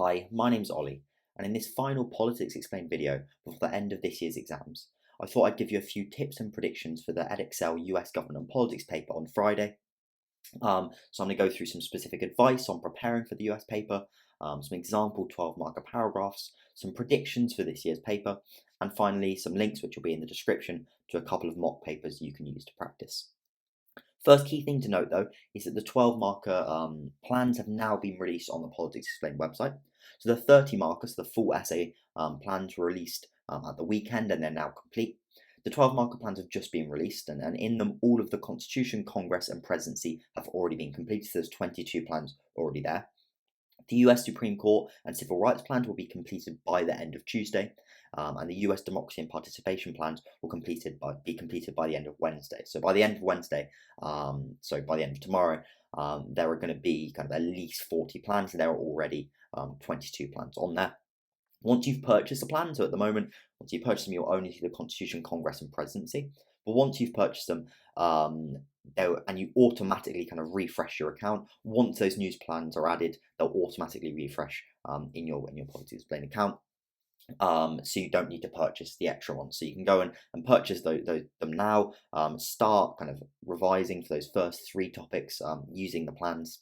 Hi, my name's Ollie, and in this final Politics Explained video before the end of this year's exams, I thought I'd give you a few tips and predictions for the Edexcel US Government and Politics paper on Friday. So I'm going to go through some specific advice on preparing for the US paper, some example 12-marker paragraphs, some predictions for this year's paper, and finally some links which will be in the description to a couple of mock papers you can use to practice. First key thing to note though is that the 12-marker plans have now been released on the Politics Explained website. So the 30 markers, the full essay plans were released at the weekend and they're now complete. The 12-marker plans have just been released, and in them all of the Constitution, Congress and Presidency have already been completed. So there's 22 plans already there. The US Supreme Court and Civil Rights plans will be completed by the end of Tuesday, and the US Democracy and Participation plans will be completed by the end of Wednesday. So by the end of Wednesday, so by the end of tomorrow, there are going to be kind of at least 40 plans, and there are already 22 plans on there. Once you've purchased a plan, so at the moment, once you purchase them, you'll only see the Constitution, Congress and Presidency. But once you've purchased them, and you automatically kind of refresh your account, once those news plans are added, they'll automatically refresh in your Politics Explained account. So you don't need to purchase the extra ones. So you can go and purchase them now, start kind of revising for those first 3 topics using the plans.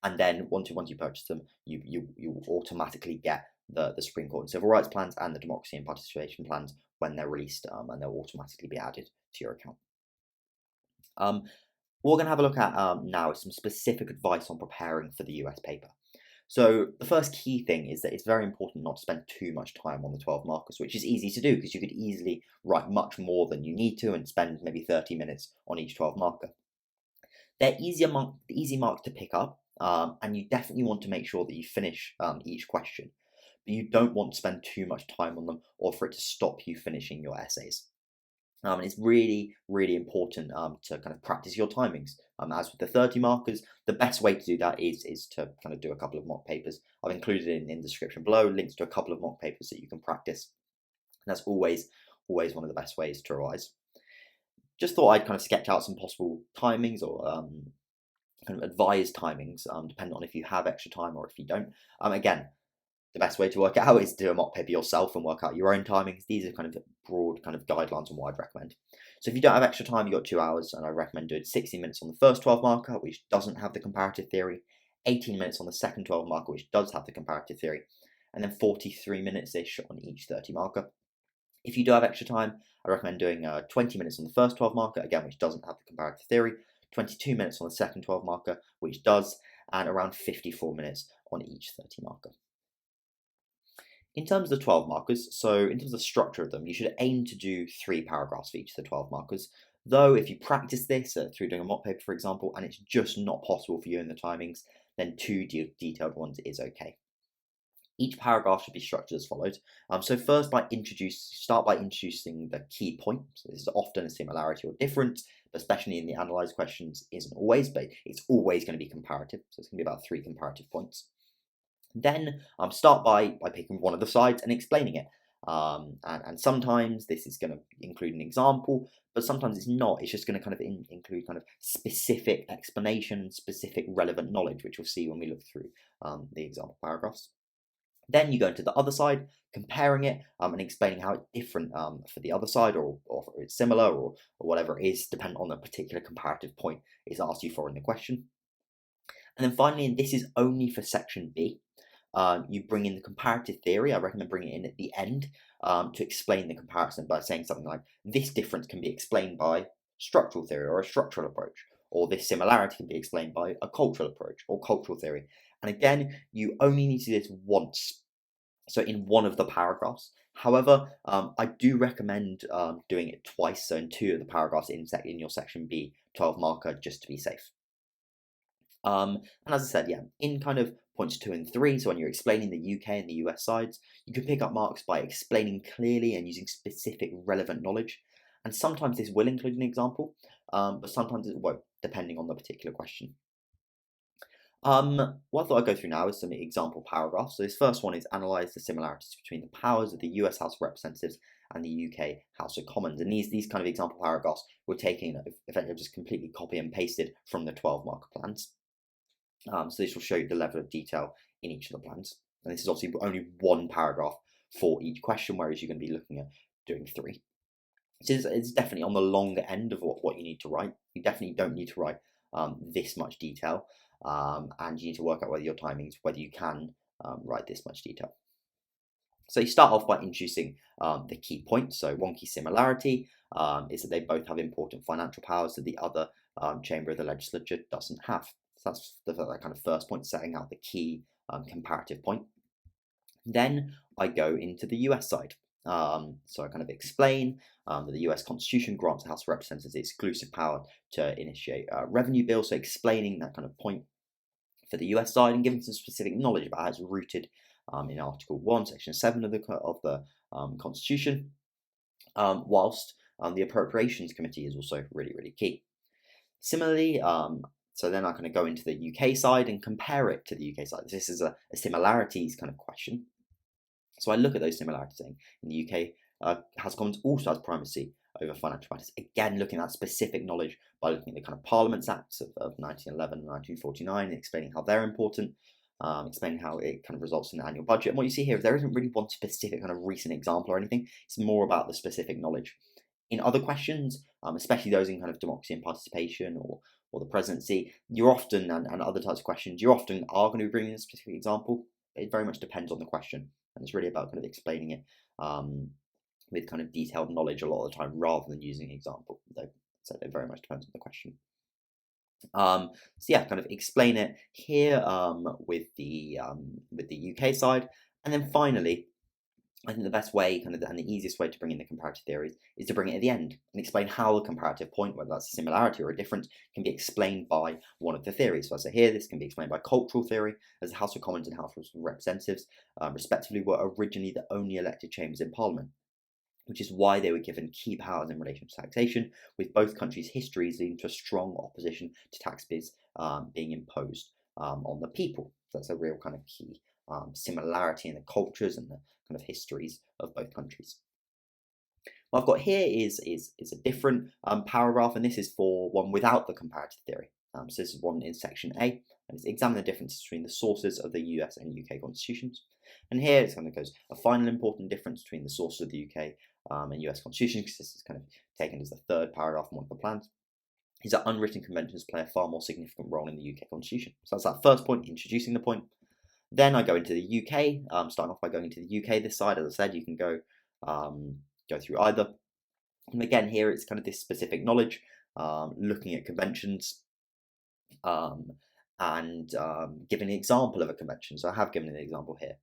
And then once you purchase them, you automatically get the Supreme Court and Civil Rights plans and the Democracy and Participation plans when they're released, and they'll automatically be added to your account. What we're going to have a look at now is some specific advice on preparing for the US paper. So the first key thing is that it's very important not to spend too much time on the 12 markers, which is easy to do because you could easily write much more than you need to and spend maybe 30 minutes on each 12 marker. They're easy marks to pick up, and you definitely want to make sure that you finish each question. But you don't want to spend too much time on them or for it to stop you finishing your essays. And it's really, really important to kind of practice your timings. As with the 30 markers, the best way to do that is to kind of do a couple of mock papers. I've included in the description below links to a couple of mock papers that you can practice. And that's always one of the best ways to revise. Just thought I'd kind of sketch out some possible timings or kind of advised timings, depending on if you have extra time or if you don't. Again, the best way to work it out is to do a mock paper yourself and work out your own timings. These are kind of broad kind of guidelines on what I'd recommend. So if you don't have extra time, you've got 2 hours, and I recommend doing 60 minutes on the first 12 marker, which doesn't have the comparative theory, 18 minutes on the second 12 marker, which does have the comparative theory, and then 43 minutes-ish on each 30 marker. If you do have extra time, I recommend doing 20 minutes on the first 12 marker, again, which doesn't have the comparative theory, 22 minutes on the second 12 marker, which does, and around 54 minutes on each 30 marker. In terms of the 12 markers, so in terms of the structure of them, you should aim to do 3 paragraphs for each of the 12 markers. Though if you practice this through doing a mock paper, for example, and it's just not possible for you in the timings, then 2 detailed ones is okay. Each paragraph should be structured as follows. So first, start by introducing the key point. So this is often a similarity or difference, but especially in the analyzed questions, isn't always, but it's always going to be comparative. So it's going to be about 3 comparative points. Then start by picking one of the sides and explaining it. And sometimes this is going to include an example, but sometimes it's not. It's just going to kind of include kind of specific explanation, specific relevant knowledge, which we'll see when we look through the example paragraphs. Then you go into the other side, comparing it and explaining how it's different for the other side, or it's similar, or whatever it is, depending on the particular comparative point is asked you for in the question. And then finally, and this is only for section B, you bring in the comparative theory. I recommend bringing it in at the end to explain the comparison by saying something like, this difference can be explained by structural theory or a structural approach, or this similarity can be explained by a cultural approach or cultural theory. And again, you only need to do this once, so in one of the paragraphs. However, I do recommend doing it twice, so in 2 of the paragraphs in your section B 12 marker, just to be safe. And as I said, yeah, in kind of points 2 and 3, so when you're explaining the UK and the US sides, you can pick up marks by explaining clearly and using specific relevant knowledge. And sometimes this will include an example, but sometimes it won't, depending on the particular question. What I thought I'd go through now is some example paragraphs. So this first one is analyse the similarities between the powers of the US House of Representatives and the UK House of Commons. And these kind of example paragraphs were taken, effectively just completely copy and pasted from the 12 marker plans. So this will show you the level of detail in each of the plans. And this is obviously only one paragraph for each question, whereas you're going to be looking at doing 3. So it's definitely on the longer end of what you need to write. You definitely don't need to write this much detail, and you need to work out whether your timings, whether you can write this much detail. So you start off by introducing the key points. So one key similarity is that they both have important financial powers that the other chamber of the legislature doesn't have. So that's that kind of first point, setting out the key comparative point. Then I go into the US side. So I kind of explain that the US Constitution grants the House of Representatives the exclusive power to initiate revenue bills. So explaining that kind of point for the US side and giving some specific knowledge about how it's rooted in Article 1, Section 7 of the Constitution, whilst the Appropriations Committee is also really, really key. Similarly, so then I kind of go into the UK side and compare it to the UK side. This is a similarities kind of question. So I look at those similarities saying in the UK, House of Commons also has primacy over financial matters. Again, looking at that specific knowledge by looking at the kind of Parliaments Acts of 1911 and 1949, and explaining how they're important, explaining how it kind of results in the annual budget. And what you see here is there isn't really one specific kind of recent example or anything. It's more about the specific knowledge. In other questions, especially those in kind of democracy and participation or the presidency, you're often, and other types of questions, you often are going to be bringing a specific example. It very much depends on the question. And it's really about kind of explaining it with kind of detailed knowledge a lot of the time, rather than using an example. So it very much depends on the question. So yeah, kind of explain it here with the UK side, and then finally, I think the best way, kind of, and the easiest way to bring in the comparative theories is to bring it at the end and explain how the comparative point, whether that's a similarity or a difference, can be explained by one of the theories. So I say here, this can be explained by cultural theory, as the House of Commons and House of Representatives, respectively, were originally the only elected chambers in Parliament, which is why they were given key powers in relation to taxation, with both countries' histories leading to a strong opposition to tax bills being imposed on the people. So that's a real kind of key similarity in the cultures and the kind of histories of both countries. What I've got here is a different paragraph, and this is for one without the comparative theory. So this is one in section A, and it's examine the differences between the sources of the US and UK constitutions. And here it kind of goes a final important difference between the sources of the UK and US constitution, because this is kind of taken as the third paragraph in one of the plans, is that unwritten conventions play a far more significant role in the UK constitution. So that's that first point, introducing the point. Then I go into the UK, starting off by going into the UK this side. As I said, you can go through either. And again, here it's kind of this specific knowledge, looking at conventions, and giving an example of a convention. So I have given an example here.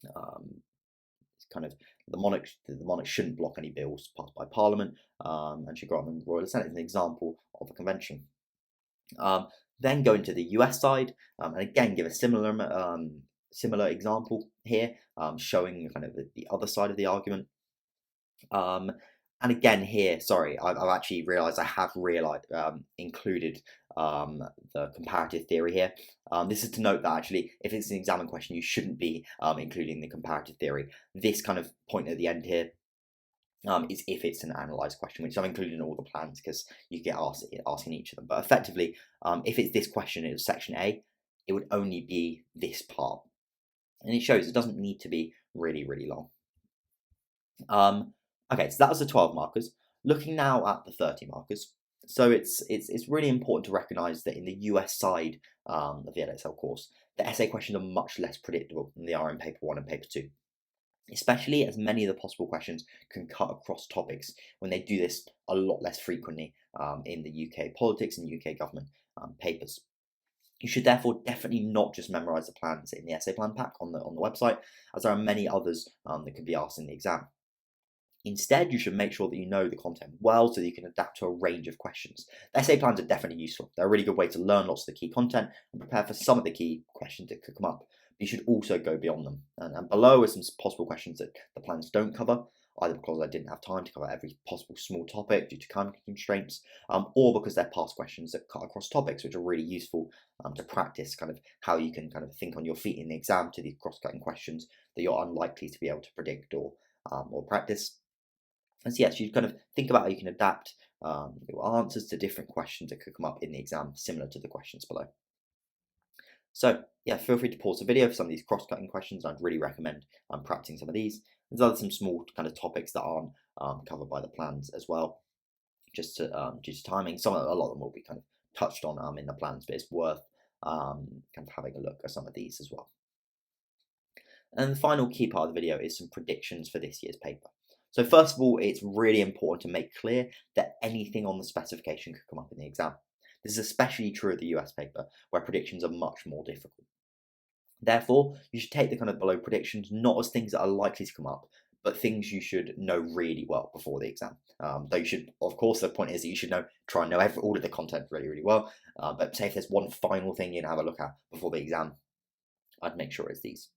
It's kind of the monarch shouldn't block any bills passed by Parliament, and should grant them royal assent. As an example of a convention. Then go into the US side, and again give a similar example here, showing kind of the other side of the argument. And again here, sorry, I've actually realised I have included the comparative theory here. This is to note that actually, if it's an exam question, you shouldn't be including the comparative theory. This kind of point at the end here is if it's an analysed question, which I've included in all the plans because you get asked asking each of them. But effectively, if it's this question, it was section A, it would only be this part. And it shows it doesn't need to be really, really long. Okay, so that was the 12 markers. Looking now at the 30 markers. So it's really important to recognise that in the US side of the Edexcel course, the essay questions are much less predictable than they are in paper 1 and paper 2. Especially as many of the possible questions can cut across topics when they do this a lot less frequently in the UK politics and UK government papers. You should therefore definitely not just memorise the plans in the essay plan pack on the website, as there are many others that could be asked in the exam. Instead, you should make sure that you know the content well so that you can adapt to a range of questions. The essay plans are definitely useful. They're a really good way to learn lots of the key content and prepare for some of the key questions that could come up. But you should also go beyond them. And below are some possible questions that the plans don't cover, either because I didn't have time to cover every possible small topic due to time constraints, or because they're past questions that cut across topics, which are really useful to practice kind of how you can kind of think on your feet in the exam to these cross-cutting questions that you're unlikely to be able to predict or practice. And so yes, you kind of think about how you can adapt your answers to different questions that could come up in the exam, similar to the questions below. So yeah, feel free to pause the video for some of these cross-cutting questions. I'd really recommend practicing some of these. There's some small kind of topics that aren't covered by the plans as well, just to, due to timing. A lot of them will be kind of touched on in the plans, but it's worth kind of having a look at some of these as well. And the final key part of the video is some predictions for this year's paper. So first of all, it's really important to make clear that anything on the specification could come up in the exam. This is especially true of the US paper, where predictions are much more difficult. Therefore, you should take the kind of below predictions not as things that are likely to come up, but things you should know really well before the exam. Though you should, of course, the point is that you should try and know all of the content really, really well. But say if there's one final thing you'd have a look at before the exam, I'd make sure it's these.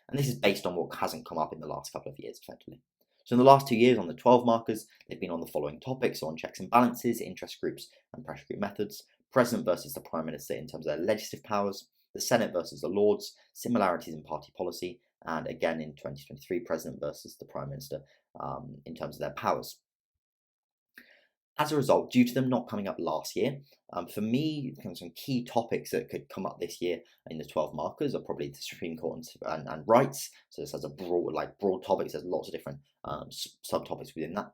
And this is based on what hasn't come up in the last couple of years, effectively. So in the last 2 years on the 12 markers, they've been on the following topics: so on checks and balances, interest groups and pressure group methods, President versus the Prime Minister in terms of their legislative powers, the Senate versus the Lords, similarities in party policy, and again in 2023, President versus the Prime Minister in terms of their powers. As a result, due to them not coming up last year, for me, some key topics that could come up this year in the 12 markers are probably the Supreme Court and rights. So this has a broad topics. There's lots of different subtopics within that,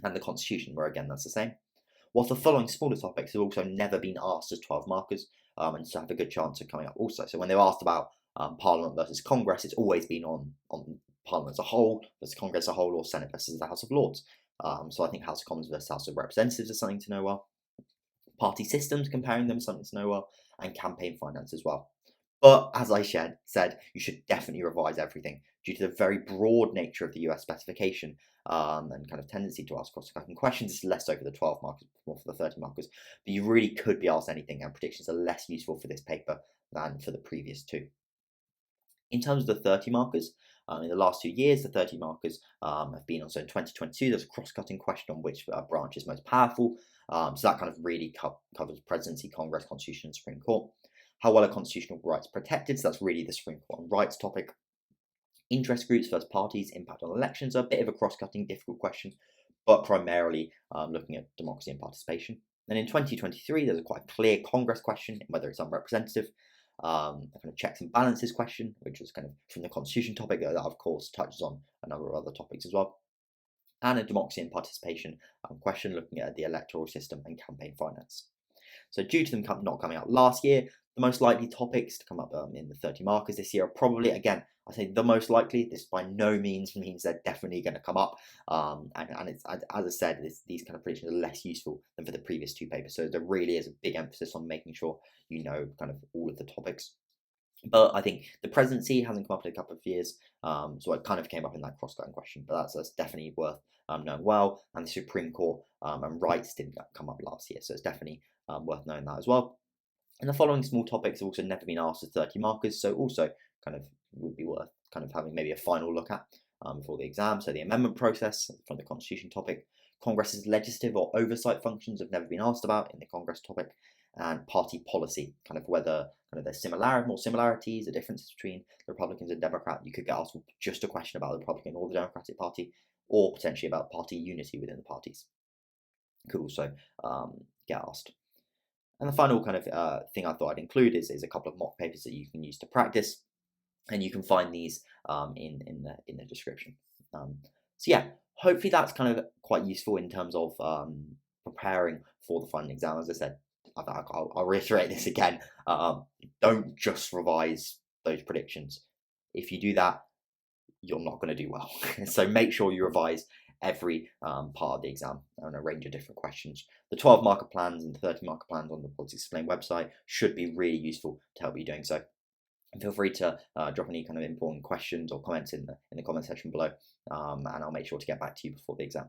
and the Constitution, where again that's the same. Whilst the following smaller topics have also never been asked as 12 markers, and so have a good chance of coming up also. So when they're asked about Parliament versus Congress, it's always been on Parliament as a whole versus Congress as a whole, or Senate versus the House of Lords. So I think House of Commons versus House of Representatives is something to know well. Party systems, comparing them, something to know well, and campaign finance as well. But as I said, you should definitely revise everything due to the very broad nature of the US specification and kind of tendency to ask cross-cutting questions. It's less so for the 12 markers, more for the 30 markers. But you really could be asked anything, and predictions are less useful for this paper than for the previous two. In terms of the 30 markers, in the last 2 years, the 30 markers have been on. So in 2022, there's a cross-cutting question on which branch is most powerful. So that kind of really covers presidency, Congress, Constitution, and Supreme Court. How well are constitutional rights protected? So that's really the Supreme Court and rights topic. Interest groups versus parties, impact on elections, are a bit of a cross-cutting, difficult question, but primarily looking at democracy and participation. And in 2023, there's a quite clear Congress question, whether it's unrepresentative. A kind of checks and balances question, which was kind of from the Constitution topic that of course touches on a number of other topics as well, and a democracy and participation question looking at the electoral system and campaign finance. So due to them not coming out last year, the most likely topics to come up in the 30 markers this year are probably, again, I say the most likely. This by no means means they're definitely going to come up. And it's, as I said, these kind of predictions are less useful than for the previous two papers. So there really is a big emphasis on making sure you know kind of all of the topics. But I think the presidency hasn't come up in a couple of years, so it kind of came up in that cross-cutting question. But that's definitely worth knowing well. And the Supreme Court and rights didn't come up last year, so it's definitely worth knowing that as well. And the following small topics have also never been asked as 30 markers, so also kind of would be worth kind of having maybe a final look at before the exam. So the amendment process from the Constitution topic, Congress's legislative or oversight functions have never been asked about in the Congress topic, and party policy, kind of whether kind of there's more similarities, the differences between the Republicans and Democrats. You could get asked just a question about the Republican or the Democratic Party, or potentially about party unity within the parties. Could also get asked. And the final kind of thing I thought I'd include is a couple of mock papers that you can use to practice, and you can find these in the description. So yeah, hopefully that's kind of quite useful in terms of preparing for the final exam. As I said, I'll reiterate this again. Don't just revise those predictions. If you do that, you're not going to do well. So make sure you revise every part of the exam on a range of different questions. The 12 marker plans and the 30 marker plans on the Politics Explained website should be really useful to help you doing so. And feel free to drop any kind of important questions or comments in the comment section below, and I'll make sure to get back to you before the exam.